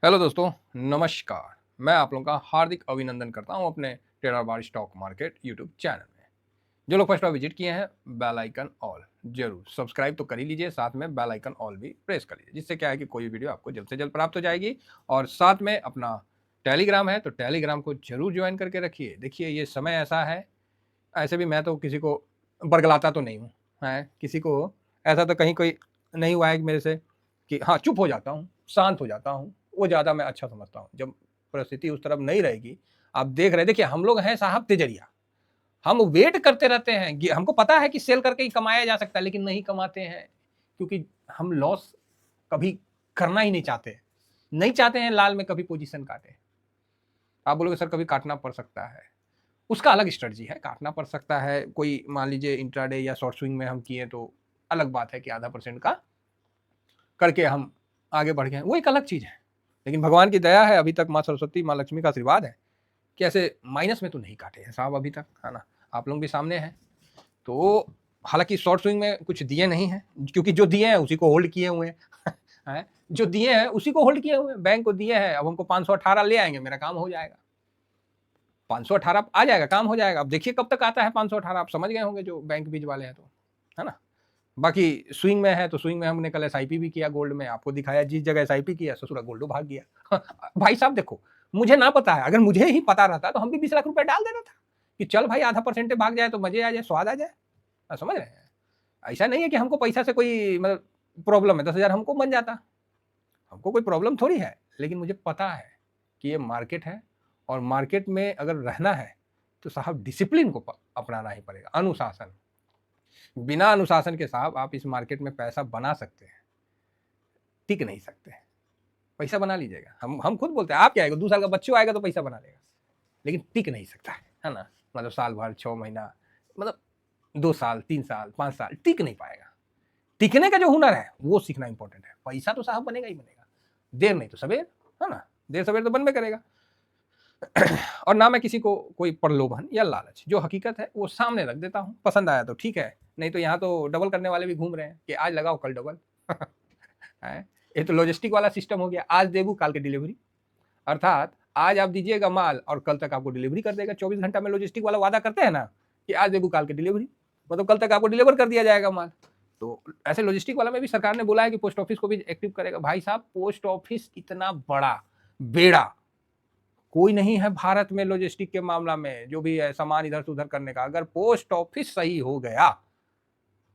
Hello दोस्तों, नमस्कार। मैं आप लोगों का हार्दिक अभिनंदन करता हूं अपने टेरा बार स्टॉक मार्केट यूट्यूब चैनल में। जो लोग फर्स्ट बार विजिट किए हैं, बेल आइकन ऑल जरूर सब्सक्राइब तो कर ही लीजिए, साथ में बेल आइकन ऑल भी प्रेस कर लीजिए, जिससे क्या है कि कोई वीडियो आपको जल्द से जल्द प्राप्त हो जाएगी। और साथ में अपना टेलीग्राम है तो टेलीग्राम को जरूर ज्वाइन करके रखिए। देखिए, ये समय ऐसा है, ऐसे भी मैं तो किसी को बरगलाता तो नहीं हूँ, है किसी को ऐसा तो कहीं कोई नहीं हुआ है कि मेरे से कि हाँ चुप हो जाता हूँ, शांत हो जाता हूँ। वो ज़्यादा मैं अच्छा समझता हूँ जब परिस्थिति उस तरफ नहीं रहेगी। आप देख रहे, देखिए हम लोग हैं साहब तिजरिया, हम वेट करते रहते हैं कि हमको पता है कि सेल करके ही कमाया जा सकता है, लेकिन नहीं कमाते हैं क्योंकि हम लॉस कभी करना ही नहीं चाहते, नहीं चाहते हैं लाल में कभी पोजीशन काटे। आप बोलोगे सर कभी काटना पड़ सकता है, उसका अलग स्ट्रेटजी है, काटना पड़ सकता है। कोई मान लीजिए इंट्राडे या शॉर्ट स्विंग में हम किए तो अलग बात है कि आधा परसेंट का करके हम आगे बढ़ गए, वो एक अलग चीज है। लेकिन भगवान की दया है, अभी तक माँ सरस्वती माँ लक्ष्मी का आशीर्वाद है कि ऐसे माइनस में तो नहीं काटे हैं साहब अभी तक, है ना। आप लोग भी सामने हैं तो, हालांकि शॉर्ट स्विंग में कुछ दिए नहीं है क्योंकि जो दिए हैं उसी को होल्ड किए हुए हैं जो दिए हैं उसी को होल्ड किए हुए हैं, बैंक को दिए हैं। अब हमको 518 ले आएंगे, मेरा काम हो जाएगा। 518 आ जाएगा, काम हो जाएगा। अब देखिए कब तक आता है 518, आप समझ गए होंगे जो बैंक बीज वाले हैं तो, है ना। बाकी स्विंग में है तो स्विंग में हमने कल एसआईपी भी किया, गोल्ड में आपको दिखाया, जिस जगह एसआईपी किया ससुरा गोल्डो भाग गया भाई साहब देखो, मुझे ना पता है, अगर मुझे ही पता रहता तो हम भी 20 लाख रुपए डाल देना था कि चल भाई आधा परसेंट भाग जाए तो मजे आ जाए, स्वाद आ जाए। समझ रहे हैं, ऐसा नहीं है कि हमको पैसा से कोई मतलब प्रॉब्लम है, 10,000 हमको बन जाता, हमको कोई प्रॉब्लम थोड़ी है। लेकिन मुझे पता है कि ये मार्केट है और मार्केट में अगर रहना है तो साहब डिसिप्लिन को अपनाना ही पड़ेगा, अनुशासन। बिना अनुशासन के साहब आप इस मार्केट में पैसा बना सकते हैं, टिक नहीं सकते। पैसा बना लीजिएगा, हम खुद बोलते हैं, आप क्या आएगा 2 साल का बच्चों आएगा तो पैसा बना लेगा, लेकिन टिक नहीं सकता है ना। मतलब साल भर 6 महीना, मतलब 2 साल 3 साल 5 साल टिक नहीं पाएगा। टिकने का जो हुनर है वो सीखना इंपॉर्टेंट है। पैसा तो साहब बनेगा ही बनेगा, देर नहीं तो सवेर, है ना। देर सवेर तो बनबे करेगा और ना मैं किसी को कोई प्रलोभन या लालच, जो हकीकत है वो सामने रख देता हूँ। पसंद आया तो ठीक है, नहीं तो यहाँ तो डबल करने वाले भी घूम रहे हैं कि आज लगाओ कल डबल है। ये तो लॉजिस्टिक वाला सिस्टम हो गया, आज देबू काल के डिलीवरी, अर्थात आज आप दीजिएगा माल और कल तक आपको डिलीवरी कर देगा। 24 घंटा में लॉजिस्टिक वाला वादा करते हैं ना कि आज देबू काल के डिलीवरी, मतलब कल तक आपको डिलीवर कर दिया जाएगा माल। तो ऐसे लॉजिस्टिक वाला में भी सरकार ने बोला है कि पोस्ट ऑफिस को भी एक्टिव करेगा। भाई साहब पोस्ट ऑफिस इतना बड़ा बेड़ा कोई नहीं है भारत में लॉजिस्टिक के मामला में, जो भी है सामान इधर से उधर करने का। अगर पोस्ट ऑफिस सही हो गया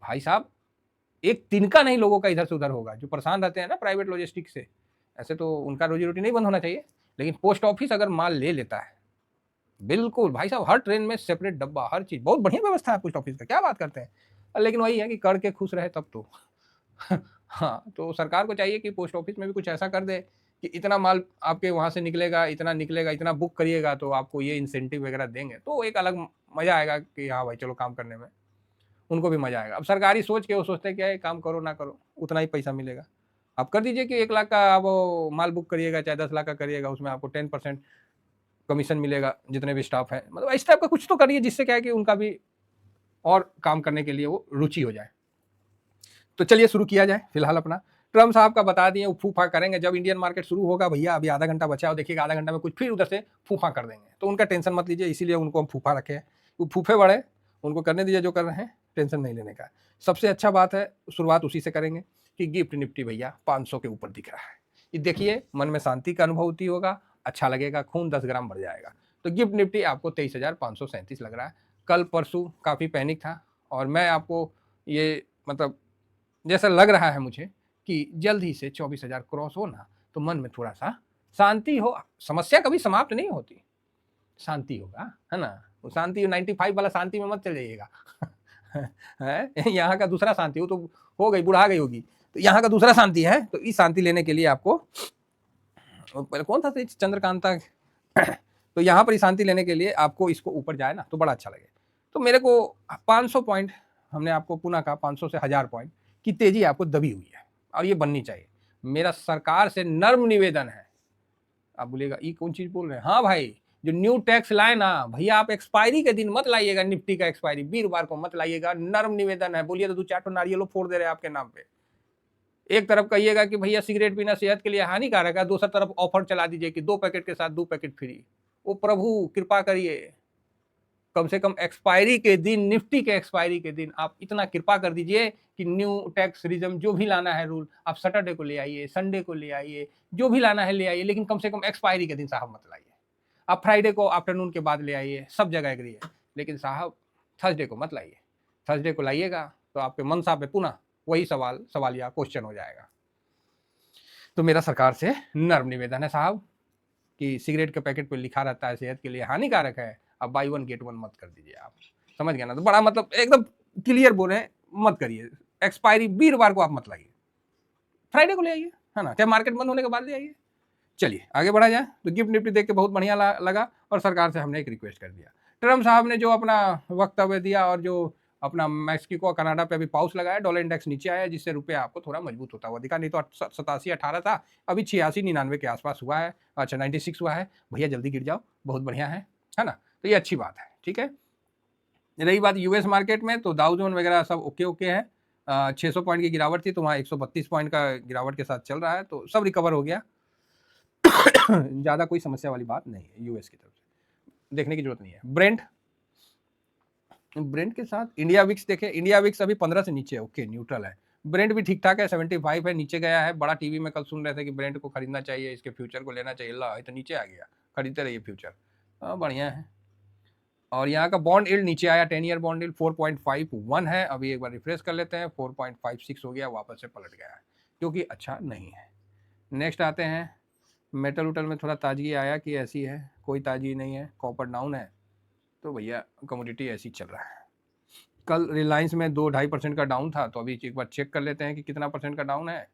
भाई साहब, एक तिनका नहीं लोगों का इधर से उधर होगा। जो परेशान रहते हैं ना प्राइवेट लॉजिस्टिक से, ऐसे तो उनका रोजी रोटी नहीं बंद होना चाहिए, लेकिन पोस्ट ऑफिस अगर माल ले लेता है, बिल्कुल भाई साहब हर ट्रेन में सेपरेट डब्बा, हर चीज बहुत बढ़िया व्यवस्था है पोस्ट ऑफिस का, क्या बात करते हैं। लेकिन वही है कि करके खुश रहे तब तो हाँ, तो सरकार को चाहिए कि पोस्ट ऑफिस में भी कुछ ऐसा कर दे कि इतना माल आपके वहां से निकलेगा, इतना निकलेगा, इतना बुक करिएगा तो आपको ये इंसेंटिव वगैरह देंगे, तो एक अलग मजा आएगा कि हाँ भाई चलो काम करने में उनको भी मजा आएगा। अब सरकारी सोच के वो सोचते हैं क्या काम करो ना करो उतना ही पैसा मिलेगा। आप कर दीजिए कि 1 लाख का आप माल बुक करिएगा, चाहे 10 लाख का करिएगा, उसमें आपको 10% कमीशन मिलेगा जितने भी स्टाफ है। मतलब इस टाइप का कुछ तो करिए जिससे क्या है कि उनका भी और काम करने के लिए वो रुचि हो जाए। तो चलिए शुरू किया जाए फिलहाल अपना। ट्रम्प साहब का बता दिए, वो फूफा करेंगे जब इंडियन मार्केट शुरू होगा। भैया अभी आधा घंटा बचा हो, देखिएगा आधा घंटा में कुछ फिर उधर से फूफा कर देंगे, तो उनका टेंशन मत लीजिए, इसीलिए उनको हम फूफा रखे हैं। वो फूफे बड़े, उनको करने दीजिए जो कर रहे हैं, टेंशन नहीं लेने का। सबसे अच्छा बात है, शुरुआत उसी से करेंगे कि गिफ्ट निफ्टी भैया 500 के ऊपर दिख रहा है। ये देखिए मन में शांति का अनुभूति होगा, अच्छा लगेगा, खून 10 ग्राम बढ़ जाएगा। तो गिफ्ट निफ्टी आपको 23,537 लग रहा है। कल परसों काफ़ी पैनिक था और मैं आपको ये मतलब जैसा लग रहा है मुझे कि जल्द ही से 24,000 क्रॉस हो ना, तो मन में थोड़ा सा शांति हो। समस्या कभी समाप्त नहीं होती, शांति होगा, है ना। वो शांति 95 वाला शांति में मत चल जाइएगा है यहाँ का दूसरा शांति, वो तो हो गई, बुढ़ा गई होगी, तो यहाँ का दूसरा शांति है। तो इस शांति लेने के लिए आपको पहले कौन था चंद्रकांता तो यहाँ पर शांति लेने के लिए आपको इसको ऊपर जाए ना तो बड़ा अच्छा लगे। तो मेरे को 500 पॉइंट, हमने आपको पुनः कहा 500 से 1000 पॉइंट की तेजी आपको दबी हुई है और ये बननी चाहिए। मेरा सरकार से नर्म निवेदन है। आप बोलिएगा ये कौन चीज बोल रहे हैं। हाँ भाई, जो न्यू टैक्स लाए ना भैया, आप एक्सपायरी के दिन मत लाइएगा, निफ्टी का एक्सपायरी वीरवार को मत लाइएगा, नर्म निवेदन है। बोलिए तो 2-4 नारियलों फोड़ दे रहे हैं आपके नाम पे। एक तरफ कहिएगा कि भैया सिगरेट पीना सेहत के लिए हानिकारक है, दूसरी तरफ ऑफर चला दीजिए कि 2 पैकेट के साथ 2 पैकेट फ्री। ओ प्रभु कृपा करिए, कम से कम एक्सपायरी के दिन, निफ्टी के एक्सपायरी के दिन आप इतना कृपा कर दीजिए कि न्यू टैक्स रिजम जो भी लाना है रूल, आप सैटरडे को ले आइए, संडे को ले आइए, जो भी लाना है ले आइए, लेकिन कम से कम एक्सपायरी के दिन साहब मत लाइए। आप फ्राइडे को आफ्टरनून के बाद ले आइए, सब जगह एग्री है, लेकिन साहब थर्सडे को मत लाइए। थर्सडे को लाइएगा तो आपके मनसा पे पुनः वही सवालिया क्वेश्चन हो जाएगा। तो मेरा सरकार से नर्म निवेदन है साहब कि सिगरेट के पैकेट पे लिखा रहता है सेहत के लिए हानिकारक है, अब बाई 1 गेट 1 मत कर दीजिए आप, समझ गए ना। तो बड़ा मतलब एकदम क्लियर बोले मत करिए, एक्सपायरी वीरवार को आप मत लाइए, फ्राइडे को ले आइए, है ना, चाहे मार्केट बंद होने के बाद ले आइए। चलिए आगे बढ़ा जाए। तो गिफ्ट निफ्टी देख के बहुत बढ़िया लगा और सरकार से हमने एक रिक्वेस्ट कर दिया। ट्रम्प साहब ने जो अपना वक्तव्य दिया और जो अपना मैक्सिको कनाडा पे अभी पाउस लगाया, डॉलर इंडेक्स नीचे आया, जिससे रुपया आपको थोड़ा मजबूत होता हुआ दिखा। नहीं तो 87-18 था, अभी 86-99 के आसपास हुआ है। अच्छा 96 हुआ है। भैया जल्दी गिर जाओ, बहुत बढ़िया है ना। तो ये अच्छी बात है, ठीक है। रही बात यूएस मार्केट में, तो डाउ जोन वगैरह सब ओके है। 600 पॉइंट की गिरावट थी, तो वहाँ 132 पॉइंट का गिरावट के साथ चल रहा है, तो सब रिकवर हो गया। ज़्यादा कोई समस्या वाली बात नहीं है, यूएस की तरफ से देखने की जरूरत नहीं है। ब्रेंट के साथ इंडिया विक्स देखे, इंडिया विक्स अभी 15 से नीचे है, ओके न्यूट्रल है। ब्रेंट भी ठीक ठाक है, 75 है, नीचे गया है। बड़ा टीवी में कल सुन रहे थे कि ब्रेंट को खरीदना चाहिए, इसके फ्यूचर को लेना चाहिए, ला तो नीचे आ गया, खरीदते रहिए फ्यूचर, बढ़िया है। और यहाँ का बॉन्ड यील्ड नीचे आया, 10 ईयर बॉन्ड यील्ड 4.51 है, अभी एक बार रिफ्रेश कर लेते हैं, 4.56 हो गया, वापस से पलट गया है, जो कि अच्छा नहीं है। नेक्स्ट आते हैं, मेटल उटल में थोड़ा ताजगी आया कि ऐसी है, कोई ताजगी नहीं है, कॉपर डाउन है, तो भैया कमोडिटी ऐसी चल रहा है। कल रिलायंस में 2-2.5% का डाउन था, तो अभी एक बार चेक कर लेते हैं कि कितना परसेंट का डाउन है।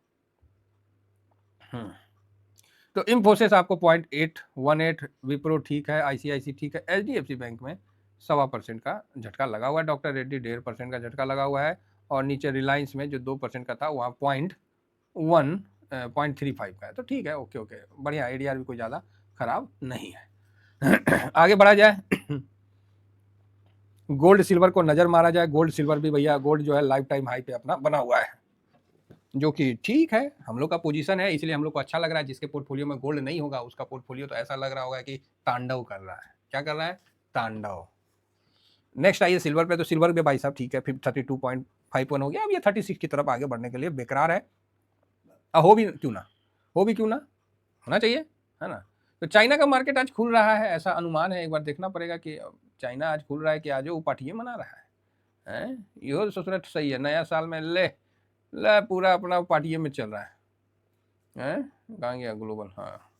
तो इन्फोसिस आपको 0.818, विप्रो ठीक है, आईसीआईसी ठीक है, एचडीएफसी बैंक में 1.25% का झटका लगा हुआ है, डॉक्टर रेड्डी 1.5% का झटका लगा हुआ है, और नीचे रिलायंस में जो 2% का था वहाँ 0.35 का है, तो ठीक है, ओके बढ़िया, एडीआर भी कोई ज़्यादा खराब नहीं है। आगे बढ़ा जाए, गोल्ड सिल्वर को नज़र मारा जाए। गोल्ड सिल्वर भी भैया, गोल्ड जो है लाइफ टाइम हाई पे अपना बना हुआ है, जो कि ठीक है, हम लोग का पोजीशन है, इसलिए हम लोग को अच्छा लग रहा है। जिसके पोर्टफोलियो में गोल्ड नहीं होगा उसका पोर्टफोलियो तो ऐसा लग रहा होगा कि तांडव कर रहा है। क्या कर रहा है? तांडव। नेक्स्ट आइए सिल्वर पे, तो सिल्वर पे भाई साहब ठीक है, 32.51 हो गया, अब ये 36 की तरफ आगे बढ़ने के लिए बेकरार है। हो भी क्यों ना, होना चाहिए, है ना। तो चाइना का मार्केट आज खुल रहा है, ऐसा अनुमान है, एक बार देखना पड़ेगा कि चाइना आज खुल रहा है कि आज वो पार्टियां मना रहा है, यो सोच रहा सही है, नया साल में ले पूरा अपना पार्टिये में चल रहा है, कहाँ गया ग्लोबल, हाँ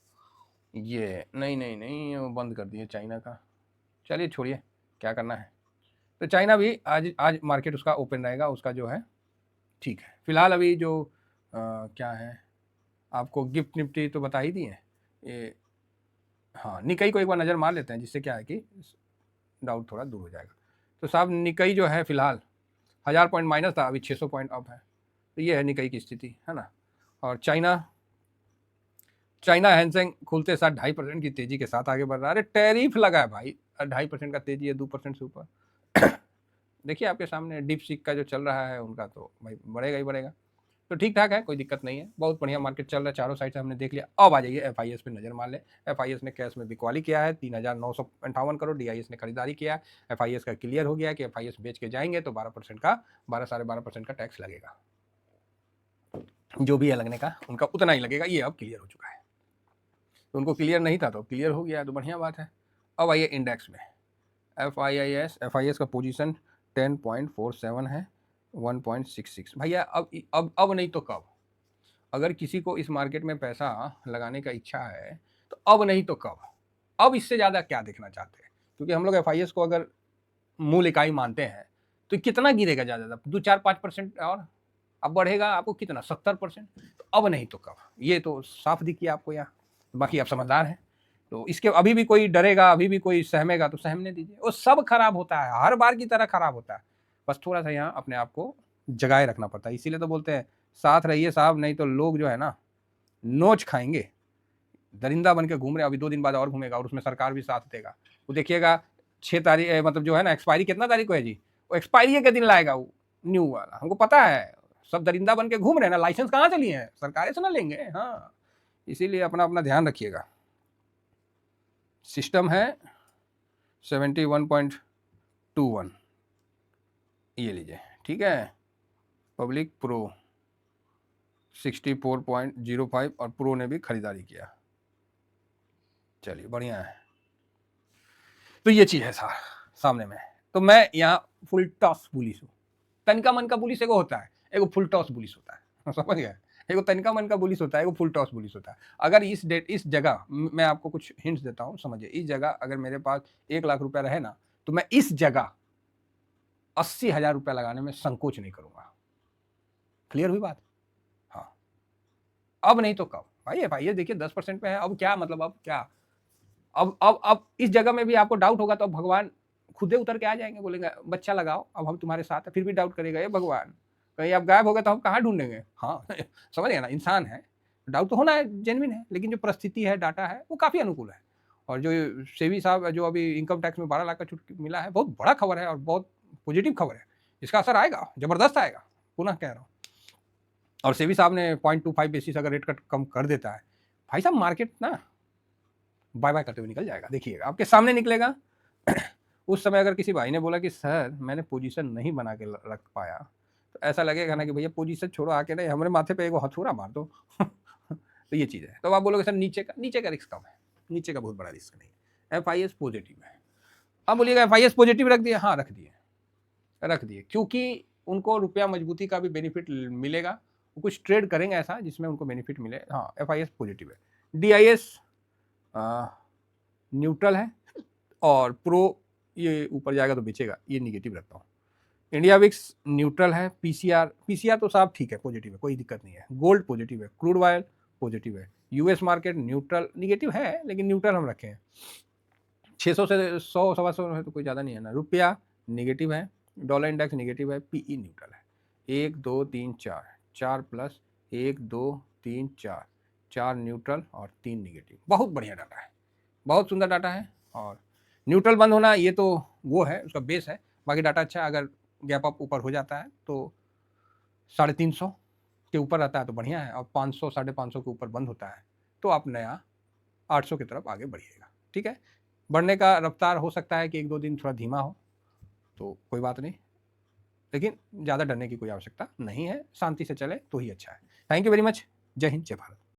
ये नहीं वो बंद कर दिए चाइना का, चलिए छोड़िए, क्या करना है। तो चाइना भी आज मार्केट उसका ओपन रहेगा, उसका जो है ठीक है। फिलहाल अभी जो क्या है, आपको गिफ्ट निफ्टी तो बता ही दी है ये, हाँ निकई को एक बार नज़र मार लेते हैं, जिससे क्या है कि डाउट थोड़ा दूर हो जाएगा। तो साहब निकई जो है फिलहाल 1000 पॉइंट माइनस था, अभी 600 पॉइंट अप है, तो ये है निकई की स्थिति, है ना। और चाइना हैंसेंग खुलते साथ 2.5% की तेजी के साथ आगे बढ़ रहा है। अरे टैरिफ लगा है भाई, 2.5% का तेजी है, 2% से ऊपर। देखिए आपके सामने डीप सीक का जो चल रहा है उनका, तो भाई बढ़ेगा ही बढ़ेगा, तो ठीक ठाक है, कोई दिक्कत नहीं है, बहुत बढ़िया मार्केट चल रहा है, चारों साइड से हमने देख लिया। अब आ जाइए एफआईएस पे नजर मार ले। एफआईएस ने कैश में बिकवाली किया है 3,958 करोड़, डीआईएस ने खरीदारी किया है। एफआईएस का क्लियर हो गया है कि एफआईएस बेच के जाएंगे तो 12% का 12-12.5% का टैक्स लगेगा, जो भी है लगने का उनका उतना ही लगेगा, ये अब क्लियर हो चुका है। तो उनको क्लियर नहीं था तो क्लियर हो गया, तो बढ़िया बात है। अब आइए इंडेक्स में, एफआईएस का पोजीशन 10.47 है, 1.66। भैया अब नहीं तो कब, अगर किसी को इस मार्केट में पैसा लगाने का इच्छा है तो अब नहीं तो कब, अब इससे ज़्यादा क्या देखना चाहते हैं, क्योंकि हम लोग एफआईएस को अगर मूल इकाई मानते हैं तो कितना गिरेगा ज़्यादा, 2-4-5% और अब बढ़ेगा आपको कितना, 70%। तो अब नहीं तो कब, ये तो साफ दिखिए आपको यहाँ, बाकी आप समझदार हैं। तो इसके अभी भी कोई डरेगा, अभी भी कोई सहमेगा तो सहमने दीजिए, वो सब खराब होता है, हर बार की तरह खराब होता है, बस थोड़ा सा यहाँ अपने आप को जगाए रखना पड़ता है। इसीलिए तो बोलते हैं साथ रहिए साहब, नहीं तो लोग जो है ना नोच खाएंगे, दरिंदा बन के घूम रहे, अभी 2 दिन बाद और घूमेगा, और उसमें सरकार भी साथ देगा। वो देखिएगा 6 तारीख मतलब जो है ना, एक्सपायरी कितना तारीख को है जी, वो एक्सपायरी के दिन लाएगा वो न्यू वाला, हमको पता है, सब दरिंदा बन के घूम रहे हैं ना, लाइसेंस कहाँ से लिए हैं, सरकारें से ना लेंगे। हाँ, इसीलिए अपना अपना ध्यान रखिएगा। सिस्टम है 71.21, ये लीजिए, ठीक है। पब्लिक प्रो 64.05 और प्रो ने भी खरीदारी किया। चलिए बढ़िया है। तो ये चीज़ है सामने में। तो मैं यहाँ फुल टॉस बुलिश हूँ। तनका मन का बुलिश एगो होता है, एगो फुल टॉस बुलिश होता है, समझ गए। एगो तनका मन का बुलिश होता है, एगो फुल टॉस बुलिश होता है। अगर इस जगह मैं आपको कुछ हिंट्स देता हूँ, समझिए। इस जगह अगर मेरे पास 1 लाख रुपया रहे ना, तो मैं इस जगह 80,000 रुपया लगाने में संकोच नहीं करूंगा। क्लियर हुई बात? हाँ, अब नहीं तो कब भाई। एफआईएस देखिए 10% पे है, अब क्या मतलब, अब क्या, अब इस जगह में भी आपको डाउट होगा तो भगवान खुदे उतर के आ जाएंगे, बोलेंगे बच्चा लगाओ, अब हम तुम्हारे साथ है। फिर भी डाउट करेगा, ये भगवान कहीं आप गायब हो गए तो हम कहाँ ढूंढेंगे। हाँ समझ गए ना, इंसान है, डाउट तो होना है, जेन्युइन है, लेकिन जो परिस्थिति है, डाटा है, वो काफ़ी अनुकूल है। और जो सेवी साहब जो अभी इनकम टैक्स में 12 लाख का छूट मिला है, बहुत बड़ा खबर है और बहुत पॉजिटिव खबर है। इसका असर आएगा, जबरदस्त आएगा, पुनः कह रहा हूँ। और सेवी साहब ने 0.25 बेसिस अगर रेट कट कम कर देता है, भाई साहब मार्केट ना बाय बाय करते हुए निकल जाएगा, देखिएगा आपके सामने निकलेगा। उस समय अगर किसी भाई ने बोला कि सर मैंने पोजीशन नहीं बना के रख पाया, तो ऐसा लगेगा ना कि भैया पोजीशन छोड़ो, आके नहीं हमारे माथे पे एगो हथौड़ा मार दो। तो ये चीज़ है। तो आप बोलोगे सर नीचे का रिस्क कम है, नीचे का बहुत बड़ा रिस्क नहीं है, एफआईएस पॉजिटिव है। अब बोलिएगा एफआईएस पॉजिटिव रख दिए, हाँ रख दिए, क्योंकि उनको रुपया मजबूती का भी बेनिफिट मिलेगा, वो कुछ ट्रेड करेंगे ऐसा जिसमें उनको बेनिफिट मिले। हाँ, एफआईएस पॉजिटिव है। डीआईएस न्यूट्रल है, और प्रो ये ऊपर जाएगा तो बेचेगा, ये निगेटिव रखता हूँ। इंडिया विक्स न्यूट्रल है। पीसीआर तो साहब ठीक है, पॉजिटिव है, कोई दिक्कत नहीं है। गोल्ड पॉजिटिव है, क्रूड ऑयल पॉजिटिव है। यूएस मार्केट न्यूट्रल, निगेटिव है लेकिन न्यूट्रल हम रखे हैं। 600 से 100 सवा 100 है तो कोई ज़्यादा नहीं है ना। रुपया निगेटिव है, डॉलर इंडेक्स निगेटिव है, पीई न्यूट्रल है। 1 2 3 4, 4 प्लस 1 2 3 4, 4 न्यूट्रल और 3 निगेटिव। बहुत बढ़िया डाटा है, बहुत सुंदर डाटा है। और न्यूट्रल बंद होना ये तो वो है, उसका बेस है। बाकी डाटा अच्छा है। अगर गैप अप ऊपर हो जाता है तो 350 के ऊपर रहता है तो बढ़िया है, और 500 550 के ऊपर बंद होता है तो आप नया 800 की तरफ आगे बढ़िएगा। ठीक है, बढ़ने का रफ्तार हो सकता है कि 1-2 दिन थोड़ा धीमा हो, तो कोई बात नहीं, लेकिन ज़्यादा डरने की कोई आवश्यकता नहीं है। शांति से चले तो ही अच्छा है। Thank you very much. जय हिंद, जय भारत।